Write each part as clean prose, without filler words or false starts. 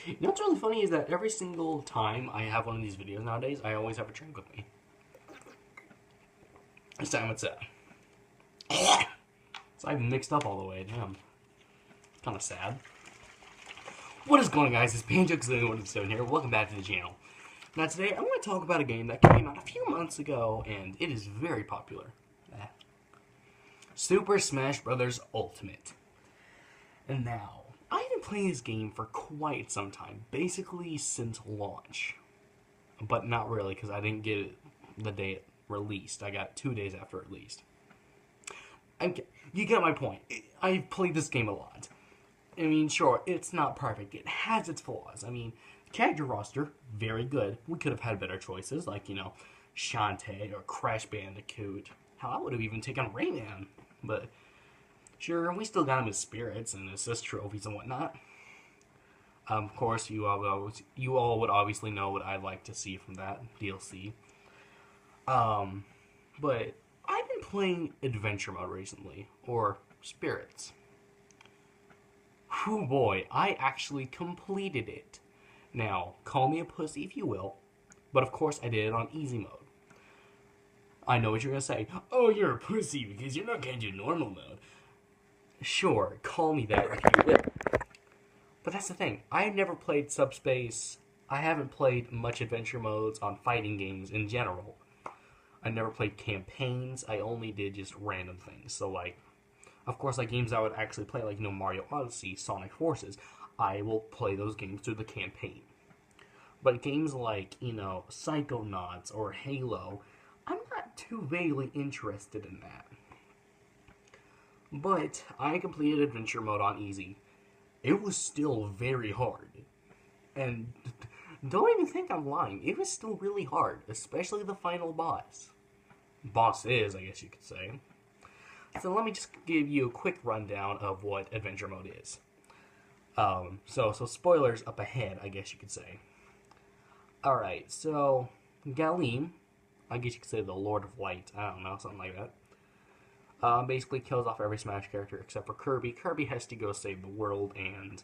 You know what's really funny is that every single time I have one of these videos nowadays, I always have a drink with me. This time it's so I've mixed up all the way. Damn, kind of sad. What is going on, guys? It's Banjo107 here. Welcome back to the channel. Now today I want to talk about a game that came out a few months ago, and it is very popular. Super Smash Bros. Ultimate. And now, I've been playing this game for quite some time, basically since launch. But not really, because I didn't get it the day it released. I got it 2 days after it released. You get my point. I've played this game a lot. I mean, sure, it's not perfect. It has its flaws. I mean, character roster, very good. We could have had better choices, like, Shantae or Crash Bandicoot. Hell, I would have even taken Rayman. But, sure, we still got him as spirits and assist trophies and whatnot. Of course, you all would obviously know what I'd like to see from that DLC. But I've been playing Adventure Mode recently, or Spirits. Whew, boy, I actually completed it. Now, call me a pussy if you will, but of course I did it on easy mode. I know what you're going to say. Oh, you're a pussy because you're not going to do normal mode. Sure, call me that if you will. But that's the thing. I have never played Subspace. I haven't played much adventure modes on fighting games in general. I never played campaigns. I only did just random things. So, of course, games I would actually play, like, Mario Odyssey, Sonic Forces, I will play those games through the campaign. But games like, Psychonauts or Halo, I'm not too vaguely interested in that. But I completed Adventure Mode on easy. It was still very hard. And don't even think I'm lying. It was still really hard, especially the final boss. Boss is, I guess you could say. So let me just give you a quick rundown of what Adventure Mode is. So spoilers up ahead, I guess you could say. Alright, so Galim, I guess you could say the Lord of Light, I don't know, something like that. Basically kills off every Smash character except for Kirby. Kirby has to go save the world and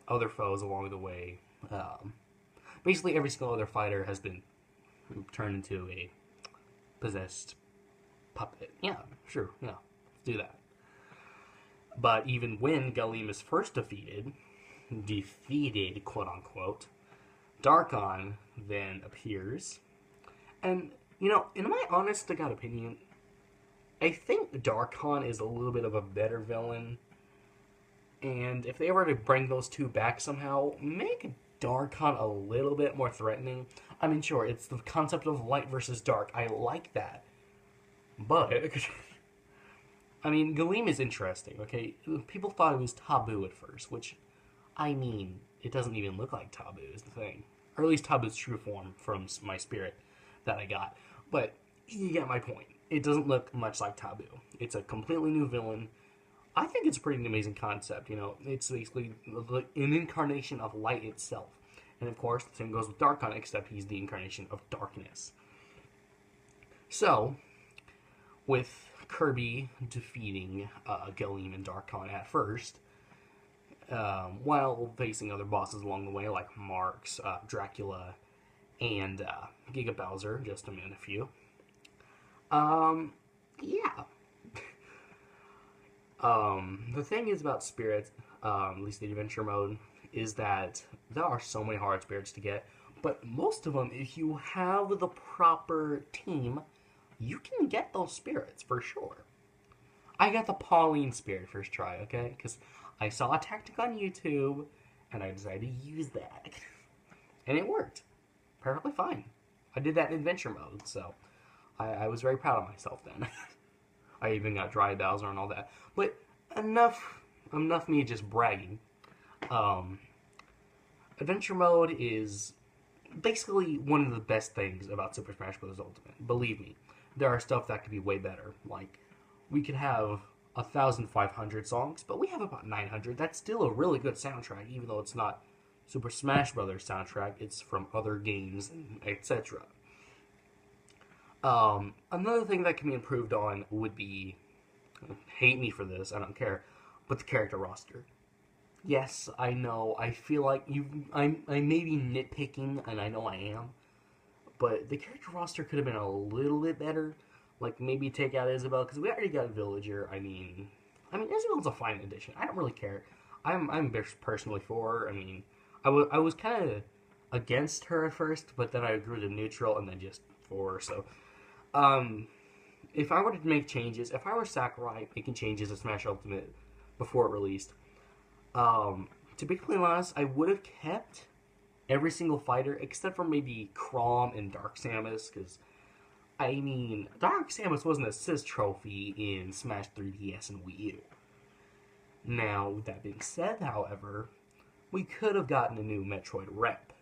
other foes along the way. Basically every single other fighter has been turned into a possessed puppet. Yeah, sure, yeah, let's do that. But even when Galim is first defeated, quote unquote, Darkon then appears. And, in my honest to God opinion, I think Darkon is a little bit of a better villain. And if they were to bring those two back somehow, make Darkon a little bit more threatening. I mean, sure, it's the concept of light versus dark. I like that. But, I mean, Galim is interesting, okay? People thought it was Taboo at first, which, I mean, it doesn't even look like Taboo is the thing. Or at least Taboo's true form from my spirit that I got. But, you get my point. It doesn't look much like Taboo. It's a completely new villain. I think it's a pretty amazing concept, It's basically an incarnation of light itself. And of course, the same goes with Darkon, except he's the incarnation of darkness. So, with Kirby defeating Galim and Darkon at first, while facing other bosses along the way, like Marx, Dracula, and Giga Bowser, just to name a few. Yeah. The thing is about spirits, at least the adventure mode, is that there are so many hard spirits to get, but most of them, if you have the proper team, you can get those spirits for sure. I got the Pauline spirit first try, okay? Because I saw a tactic on YouTube, and I decided to use that. And it worked. Perfectly fine. I did that in adventure mode, so I was very proud of myself then. I even got Dry Bowser and all that. But enough me just bragging. Adventure mode is basically one of the best things about Super Smash Bros. Ultimate. Believe me, there are stuff that could be way better. Like, we could have 1,500 songs, but we have about 900. That's still a really good soundtrack, even though it's not Super Smash Bros. Soundtrack. It's from other games, etc. Another thing that can be improved on would be, hate me for this, I don't care, but the character roster. Yes, I know. I feel like I may be nitpicking, and I know I am. But the character roster could have been a little bit better. Like maybe take out Isabel because we already got Villager. I mean Isabel's a fine addition. I don't really care. I'm personally for her. I mean, I was kind of against her at first, but then I grew to neutral and then just for her. So, um, if I were to make changes, if I were Sakurai making changes to Smash Ultimate before it released, to be completely honest, I would have kept every single fighter except for maybe Chrom and Dark Samus, because I mean, Dark Samus was an assist trophy in Smash 3DS and Wii U. Now, with that being said, however, we could have gotten a new Metroid rep.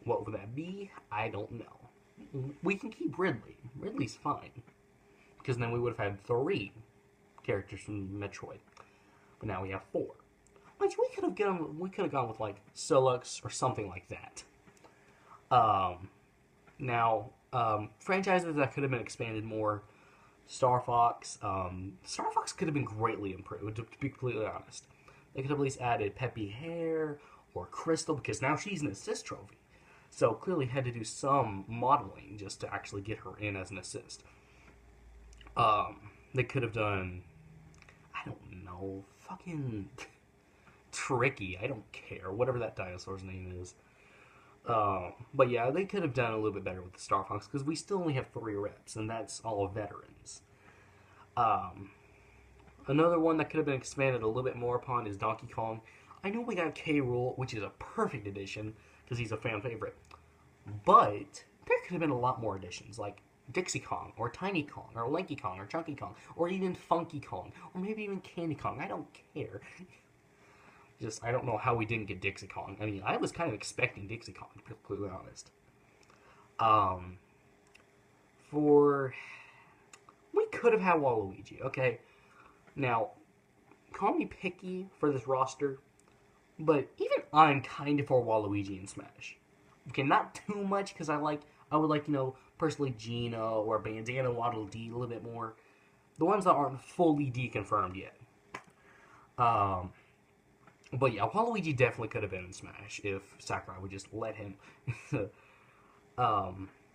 What would that be? I don't know. We can keep Ridley. Ridley's fine, because then we would have had 3 characters from Metroid, but now we have 4. Which we could have gone with like Solux or something like that. Now, franchises that could have been expanded more. Star Fox. Star Fox could have been greatly improved, to be completely honest. They could have at least added Peppy Hair or Crystal, because now she's an assist trophy. So clearly had to do some modeling just to actually get her in as an assist. They could have done, I don't know, fucking Tricky. I don't care. Whatever that dinosaur's name is. But yeah, they could have done a little bit better with the Star Fox because we still only have 3 reps, and that's all veterans. Another one that could have been expanded a little bit more upon is Donkey Kong. I know we got K. Rool, which is a perfect addition because he's a fan favorite, but there could have been a lot more additions, like Dixie Kong, or Tiny Kong, or Lanky Kong, or Chunky Kong, or even Funky Kong, or maybe even Candy Kong. I don't care. Just, I don't know how we didn't get Dixie Kong. I mean, I was kind of expecting Dixie Kong, to be completely honest. Um, for... We could have had Waluigi, okay? Now, call me picky for this roster, but even I'm kind of for Waluigi in Smash. Okay, not too much, because I would like, personally Gino or Bandana Waddle Dee a little bit more. The ones that aren't fully deconfirmed yet. But yeah, Waluigi definitely could have been in Smash if Sakurai would just let him.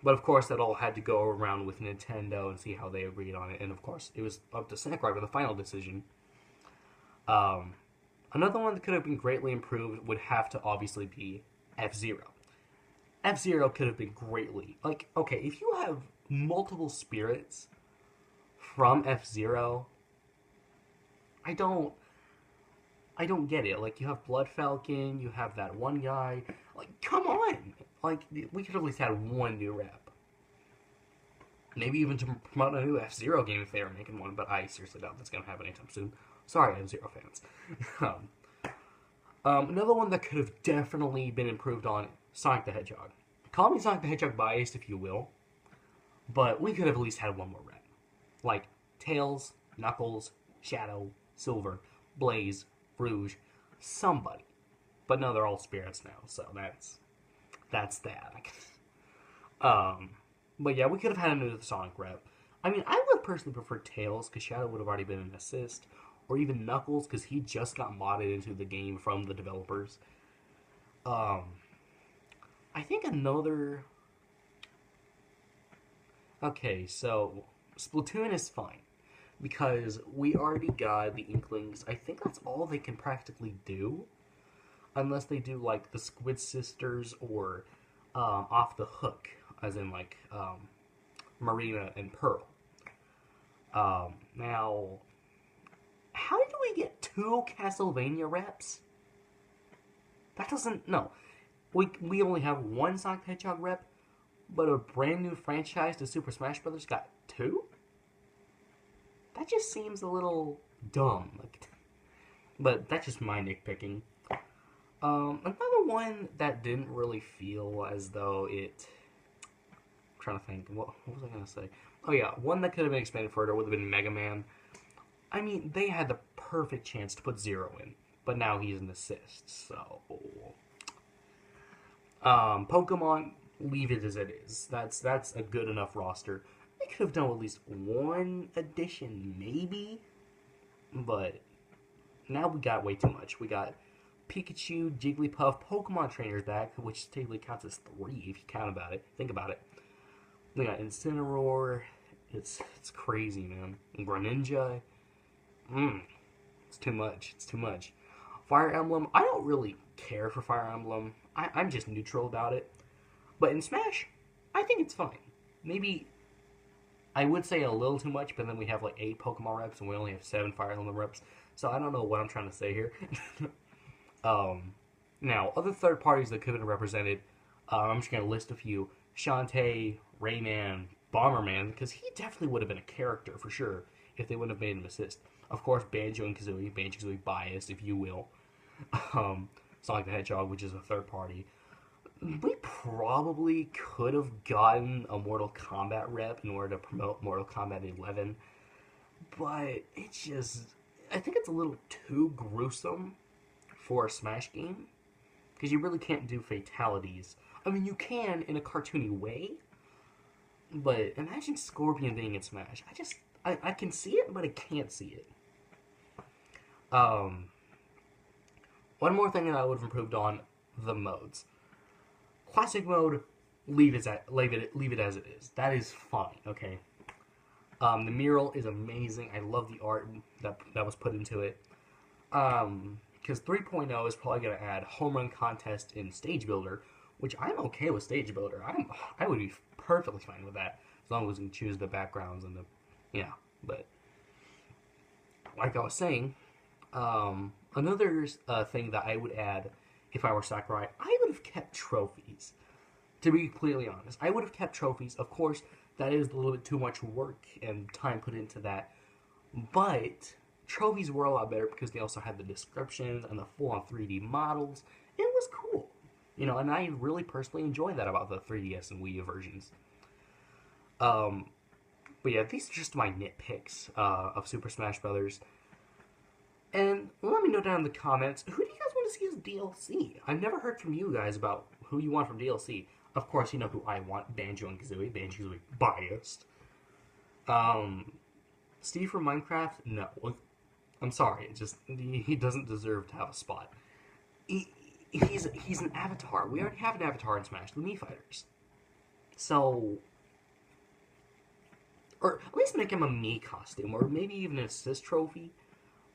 But of course, that all had to go around with Nintendo and see how they agreed on it. And of course, it was up to Sakurai for the final decision. Another one that could have been greatly improved would have to obviously be F-Zero. F-Zero could have been greatly... Like, okay, if you have multiple spirits from F-Zero, I don't get it. Like, you have Blood Falcon, you have that one guy. Like, come on! Like, we could have at least had one new rep. Maybe even to promote a new F-Zero game if they were making one, but I seriously doubt that's going to happen anytime soon. Sorry, F-Zero fans. Another one that could have definitely been improved on, Sonic the Hedgehog. Call me Sonic the Hedgehog biased if you will, but we could have at least had one more rep. Like, Tails, Knuckles, Shadow, Silver, Blaze, Rouge, somebody. But no, they're all spirits now, so that's that. But yeah, we could have had a new Sonic rep. I mean, I would personally prefer Tails, because Shadow would have already been an assist, or even Knuckles, because he just got modded into the game from the developers. I think another... Okay, so Splatoon is fine, because we already got the Inklings. I think that's all they can practically do, unless they do, like, the Squid Sisters or Off the Hook, as in, like, Marina and Pearl. Now, how did we get 2 Castlevania reps? That doesn't... No. We only have 1 Sonic the Hedgehog rep, but a brand new franchise to Super Smash Bros. Got 2? That just seems a little dumb. Like, but that's just my nitpicking. Another one that didn't really feel as though it... I'm trying to think. What was I going to say? Oh yeah, one that could have been expanded further would have been Mega Man. I mean, they had the perfect chance to put Zero in, but now he's an assist, so... Pokemon, leave it as it is. That's a good enough roster. They could have done at least one addition, maybe, but now we got way too much. We got Pikachu, Jigglypuff, Pokemon trainers back, which technically counts as 3 if you think about it. We got Incineroar. It's crazy, man. And Greninja. It's too much. It's too much. Fire Emblem. I don't really care for Fire Emblem. I'm just neutral about it. But in Smash, I think it's fine. Maybe I would say a little too much, but then we have like 8 Pokemon reps and we only have 7 Fire Emblem reps. So I don't know what I'm trying to say here. Now, other third parties that could have been represented, I'm just going to list a few. Shantae, Rayman, Bomberman, because he definitely would have been a character for sure if they wouldn't have made him assist. Of course, Banjo and Kazooie, Banjo-Kazooie bias, if you will. Sonic the Hedgehog, which is a third party. We probably could have gotten a Mortal Kombat rep in order to promote Mortal Kombat 11, but it's just, I think it's a little too gruesome for a Smash game, because you really can't do fatalities. I mean, you can in a cartoony way, but imagine Scorpion being in Smash. I can see it, but I can't see it. One more thing that I would have improved on, the modes. Classic mode, leave it as it is. That is fine, okay? The mural is amazing. I love the art that was put into it. Because 3.0 is probably going to add home run contest in Stage Builder, which I'm okay with Stage Builder. I would be perfectly fine with that, as long as we can choose the backgrounds and but like I was saying, another thing that I would add if I were Sakurai, I would have kept trophies. To be completely honest, I would have kept trophies. Of course, that is a little bit too much work and time put into that, but trophies were a lot better because they also had the descriptions and the full-on 3D models. It was cool, and I really personally enjoyed that about the 3DS and Wii U versions. But yeah, these are just my nitpicks of Super Smash Brothers. And let me know down in the comments, who do you guys want to see as DLC? I've never heard from you guys about who you want from DLC. Of course, you know who I want, Banjo and Kazooie. Banjo-Kazooie biased. Steve from Minecraft? No. I'm sorry, he doesn't deserve to have a spot. He's an avatar. We already have an avatar in Smash, the Mii Fighters. So, or at least make him a Mii costume, or maybe even an assist trophy.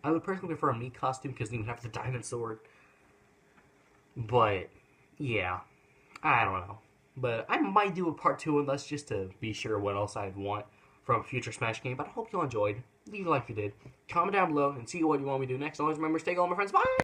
I would personally prefer a Mii costume because then you have the diamond sword. But, yeah, I don't know. But I might do a part 2 on this just to be sure what else I'd want from a future Smash game. But I hope you all enjoyed. Leave a like if you did. Comment down below and see what you want me to do next. Always remember, stay gold, my friends. Bye!